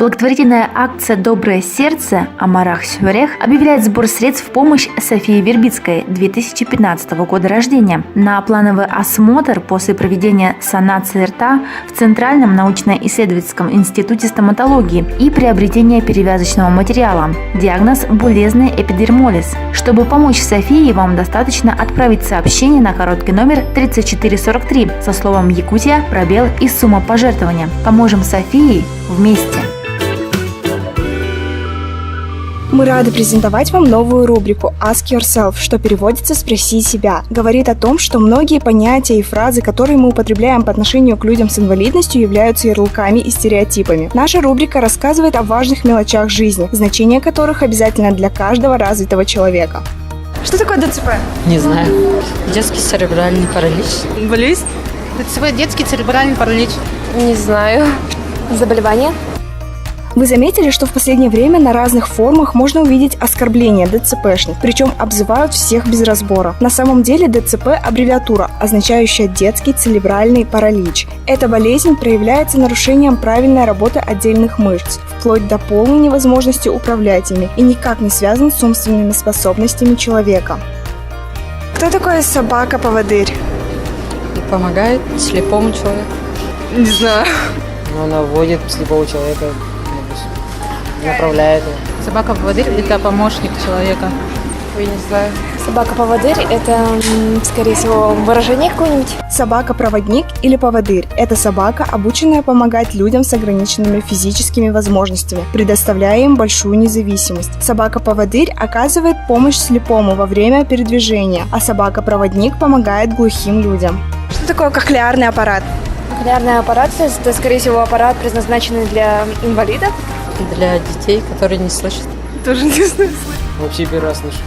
Благотворительная акция «Доброе сердце» Амарах Сюрех объявляет сбор средств в помощь Софии Вербицкой 2015 года рождения на плановый осмотр после проведения санации рта в Центральном научно-исследовательском институте стоматологии и приобретения перевязочного материала. Диагноз – булезный эпидермолиз. Чтобы помочь Софии, вам достаточно отправить сообщение на короткий номер 3443 со словом «Якутия», пробел и сумма пожертвования. Поможем Софии вместе! Мы рады презентовать вам новую рубрику Ask Yourself, что переводится «Спроси себя». Говорит о том, что многие понятия и фразы, которые мы употребляем по отношению к людям с инвалидностью, являются ярлыками и стереотипами. Наша рубрика рассказывает о важных мелочах жизни, значение которых обязательно для каждого развитого человека. Что такое ДЦП? Не знаю. Детский церебральный паралич. Болезнь? ДЦП – детский церебральный паралич. Не знаю. Заболевание? Вы заметили, что в последнее время на разных форумах можно увидеть оскорбления ДЦПшных, причем обзывают всех без разбора. На самом деле ДЦП – аббревиатура, означающая детский церебральный паралич. Эта болезнь проявляется нарушением правильной работы отдельных мышц, вплоть до полной невозможности управлять ими, и никак не связан с умственными способностями человека. Кто такой собака-поводырь? Помогает слепому человеку. Не знаю. Она вводит слепого человека, направляет его. Собака-поводырь – это помощник человека. Я не знаю. Собака-поводырь – это, скорее всего, выражение какое-нибудь? Собака-проводник или поводырь – это собака, обученная помогать людям с ограниченными физическими возможностями, предоставляя им большую независимость. Собака-поводырь оказывает помощь слепому во время передвижения, а собака-проводник помогает глухим людям. Что такое кохлеарный аппарат? Кохлеарный аппарат – это, скорее всего, аппарат, предназначенный для инвалидов. Для детей, которые не слышат. Тоже не знаю. Вообще первый раз слышу.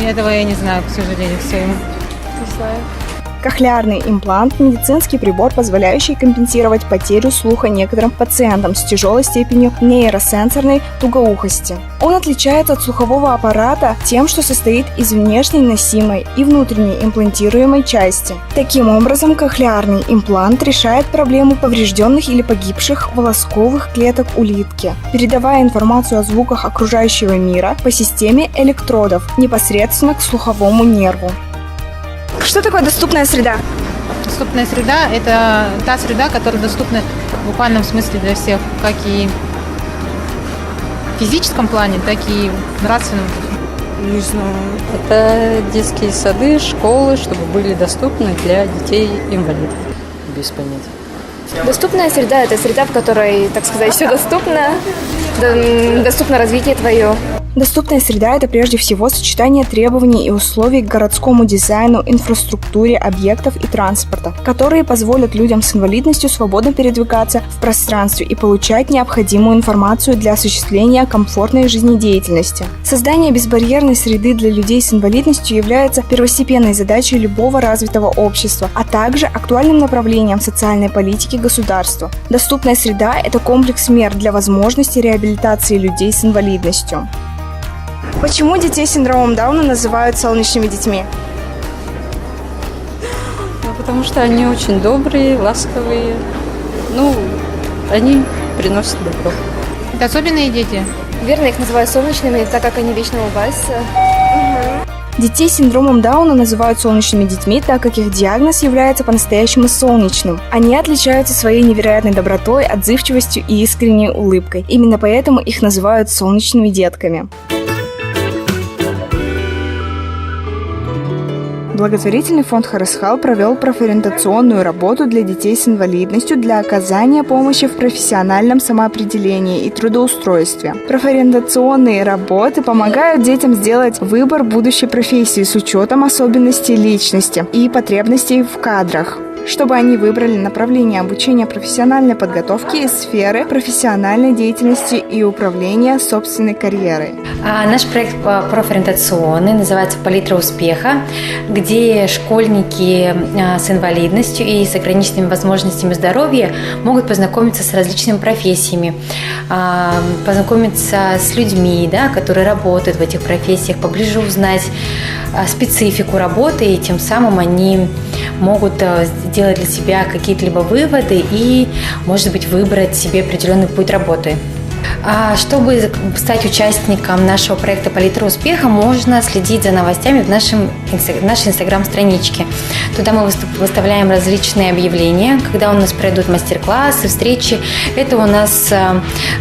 Этого я не знаю, к сожалению, к своему. Не знаю. Кохлеарный имплант – медицинский прибор, позволяющий компенсировать потерю слуха некоторым пациентам с тяжелой степенью нейросенсорной тугоухости. Он отличается от слухового аппарата тем, что состоит из внешней носимой и внутренней имплантируемой части. Таким образом, кохлеарный имплант решает проблему поврежденных или погибших волосковых клеток улитки, передавая информацию о звуках окружающего мира по системе электродов непосредственно к слуховому нерву. Что такое доступная среда? Доступная среда – это та среда, которая доступна в буквальном смысле для всех, как и в физическом плане, так и в нравственном. Не знаю. Это детские сады, школы, чтобы были доступны для детей-инвалидов. Без понятия. Доступная среда – это среда, в которой, так сказать, все доступно. Доступно развитие твое. Доступная среда – это прежде всего сочетание требований и условий к городскому дизайну, инфраструктуре объектов и транспорта, которые позволят людям с инвалидностью свободно передвигаться в пространстве и получать необходимую информацию для осуществления комфортной жизнедеятельности. Создание безбарьерной среды для людей с инвалидностью является первостепенной задачей любого развитого общества, а также актуальным направлением социальной политики государства. Доступная среда – это комплекс мер для возможности реабилитации людей с инвалидностью. Почему детей с синдромом Дауна называют солнечными детьми? Потому что они очень добрые, ласковые. Они приносят добро. Это особенные дети. Верно, их называют солнечными, так как они вечно улыбаются. Детей с синдромом Дауна называют солнечными детьми, так как их диагноз является по-настоящему солнечным. Они отличаются своей невероятной добротой, отзывчивостью и искренней улыбкой. Именно поэтому их называют солнечными детками. Благотворительный фонд Харысхал провел профориентационную работу для детей с инвалидностью для оказания помощи в профессиональном самоопределении и трудоустройстве. Профориентационные работы помогают детям сделать выбор будущей профессии с учетом особенностей личности и потребностей в кадрах, чтобы они выбрали направление обучения профессиональной подготовки из сферы профессиональной деятельности и управления собственной карьерой. Наш проект профориентационный называется «Палитра успеха», где школьники с инвалидностью и с ограниченными возможностями здоровья могут познакомиться с различными профессиями, познакомиться с людьми, которые работают в этих профессиях, поближе узнать специфику работы, и тем самым они могут сделать для себя какие-либо выводы и, может быть, выбрать себе определенный путь работы. Чтобы стать участником нашего проекта «Палитра успеха», можно следить за новостями в нашей инстаграм-страничке. Туда мы выставляем различные объявления, когда у нас пройдут мастер-классы, встречи. Это у нас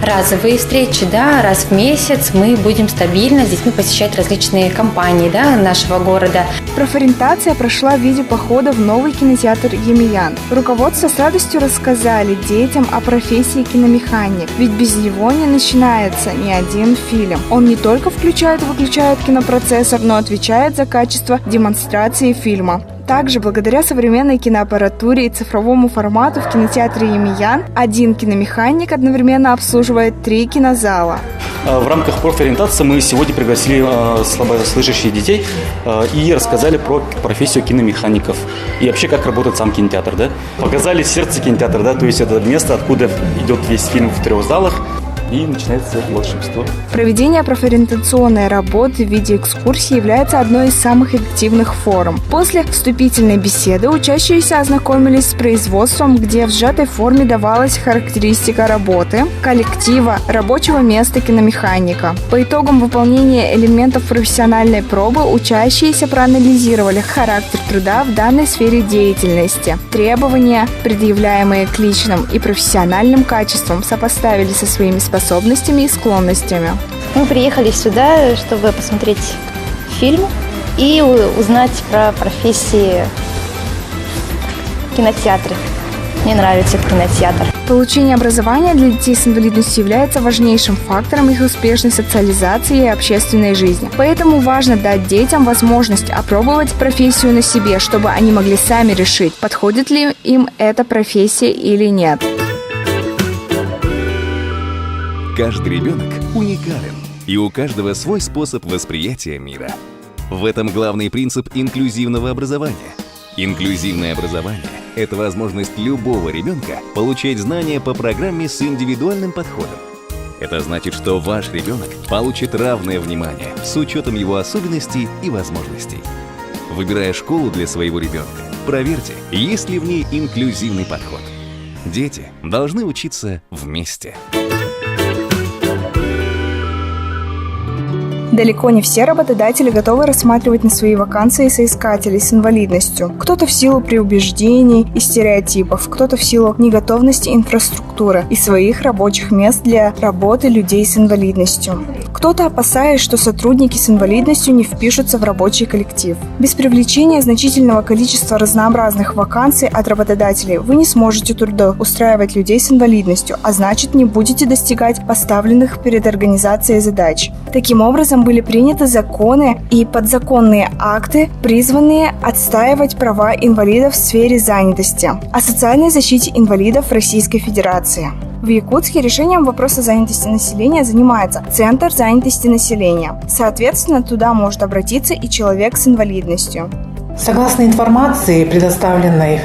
разовые встречи, да, раз в месяц мы будем стабильно с детьми посещать различные компании, да, нашего города. Профориентация прошла в виде похода в новый кинотеатр «Емельян». Руководство с радостью рассказали детям о профессии киномеханик, ведь без него не начинается ни один фильм. Он не только включает и выключает кинопроцессор, но отвечает за качество демонстрации фильма. Также, благодаря современной киноаппаратуре и цифровому формату в кинотеатре «Емельян» один киномеханик одновременно обслуживает 3 кинозала. В рамках профориентации мы сегодня пригласили слабослышащих детей и рассказали про профессию киномехаников и вообще как работает сам кинотеатр. Да? Показали сердце кинотеатра, да? То есть это место, откуда идет весь фильм в 3 залах. И начинается волшебство. Проведение профориентационной работы в виде экскурсии является одной из самых эффективных форм. После вступительной беседы учащиеся ознакомились с производством, где в сжатой форме давалась характеристика работы, коллектива, рабочего места киномеханика. По итогам выполнения элементов профессиональной пробы учащиеся проанализировали характер труда в данной сфере деятельности. Требования, предъявляемые к личным и профессиональным качествам, сопоставили со своими способностями и склонностями. Мы приехали сюда, чтобы посмотреть фильм и узнать про профессии кинотеатра. Мне нравится кинотеатр. Получение образования для детей с инвалидностью является важнейшим фактором их успешной социализации и общественной жизни. Поэтому важно дать детям возможность опробовать профессию на себе, чтобы они могли сами решить, подходит ли им эта профессия или нет. Каждый ребенок уникален, и у каждого свой способ восприятия мира. В этом главный принцип инклюзивного образования. Инклюзивное образование – это возможность любого ребенка получать знания по программе с индивидуальным подходом. Это значит, что ваш ребенок получит равное внимание с учетом его особенностей и возможностей. Выбирая школу для своего ребенка, проверьте, есть ли в ней инклюзивный подход. Дети должны учиться вместе. Далеко не все работодатели готовы рассматривать на свои вакансии соискателей с инвалидностью. Кто-то в силу преубеждений и стереотипов, кто-то в силу неготовности инфраструктуры и своих рабочих мест для работы людей с инвалидностью. Кто-то опасаясь, что сотрудники с инвалидностью не впишутся в рабочий коллектив. Без привлечения значительного количества разнообразных вакансий от работодателей вы не сможете трудоустраивать людей с инвалидностью, а значит, не будете достигать поставленных перед организацией задач. Таким образом, были приняты законы и подзаконные акты, призванные отстаивать права инвалидов в сфере занятости, о социальной защите инвалидов в Российской Федерации. В Якутске решением вопроса занятости населения занимается Центр занятости населения. Соответственно, туда может обратиться и человек с инвалидностью. Согласно информации, предоставленной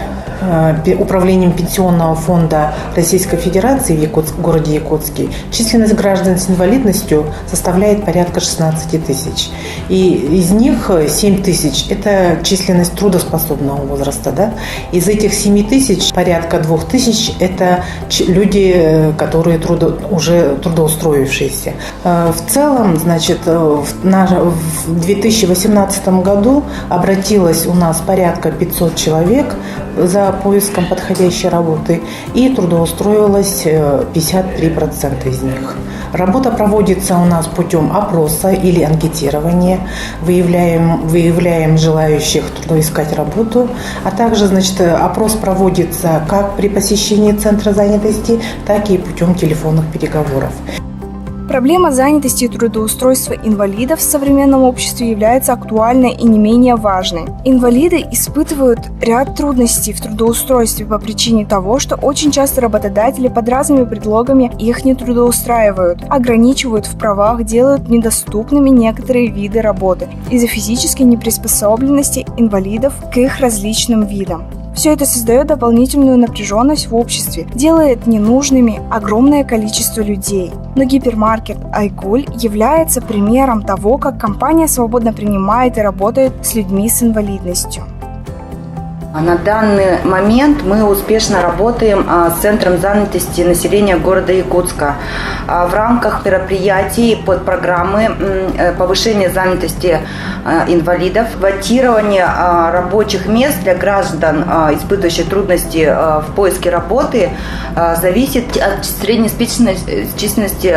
Управлением Пенсионного фонда Российской Федерации в городе Якутске, численность граждан с инвалидностью составляет порядка 16 тысяч. И из них 7 тысяч – это численность трудоспособного возраста. Да? Из этих 7 тысяч порядка 2 тысяч – это люди, которые уже трудоустроившиеся. В целом, значит, в 2018 году обратилось у нас порядка 500 человек за поиском подходящей работы, и трудоустроилось 53% из них. Работа проводится у нас путем опроса или анкетирования. Выявляем желающих трудоискать работу, а также, значит, опрос проводится как при посещении центра занятости, так и путем телефонных переговоров. Проблема занятости и трудоустройства инвалидов в современном обществе является актуальной и не менее важной. Инвалиды испытывают ряд трудностей в трудоустройстве по причине того, что очень часто работодатели под разными предлогами их не трудоустраивают, ограничивают в правах, делают недоступными некоторые виды работы из-за физической неприспособленности инвалидов к их различным видам. Все это создает дополнительную напряженность в обществе, делает ненужными огромное количество людей. Но гипермаркет «Айгуль» является примером того, как компания свободно принимает и работает с людьми с инвалидностью. На данный момент мы успешно работаем с Центром занятости населения города Якутска. В рамках мероприятий под программы повышения занятости инвалидов, квотирование рабочих мест для граждан, испытывающих трудности в поиске работы, зависит от средней численности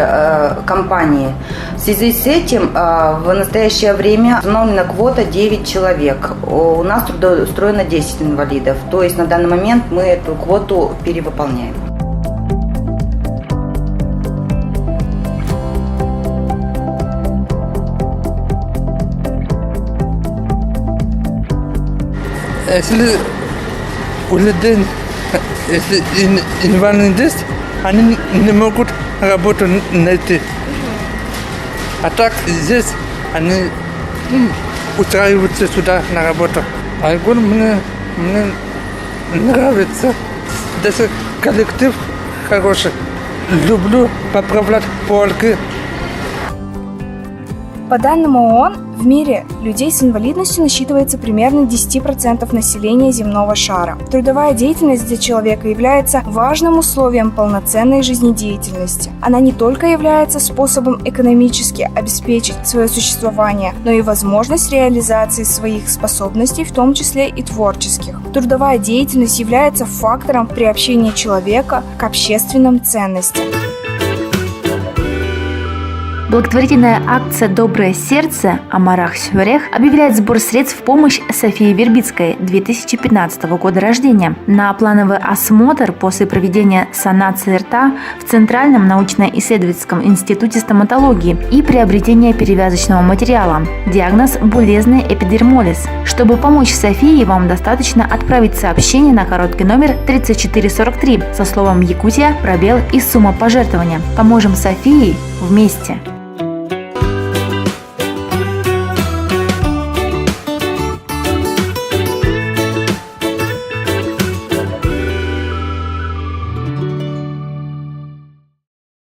компании. В связи с этим в настоящее время установлена квота 9 человек. У нас трудоустроено 10 инвалидов. То есть на данный момент мы эту квоту перевыполняем. Если у людей инвалидность, они не могут работу найти. А так здесь они устраиваются сюда на работу. А мне нравится. Здесь коллектив хороший. Люблю поправлять полки. По данным ООН, в мире людей с инвалидностью насчитывается примерно 10% населения земного шара. Трудовая деятельность для человека является важным условием полноценной жизнедеятельности. Она не только является способом экономически обеспечить свое существование, но и возможность реализации своих способностей, в том числе и творческих. Трудовая деятельность является фактором приобщения человека к общественным ценностям. Благотворительная акция «Доброе сердце» Амарах Сюрех объявляет сбор средств в помощь Софии Вербицкой 2015 года рождения на плановый осмотр после проведения санации рта в Центральном научно-исследовательском институте стоматологии и приобретения перевязочного материала. Диагноз – булезный эпидермолиз. Чтобы помочь Софии, вам достаточно отправить сообщение на короткий номер 3443 со словом «Якутия», пробел и сумма пожертвования. Поможем Софии вместе!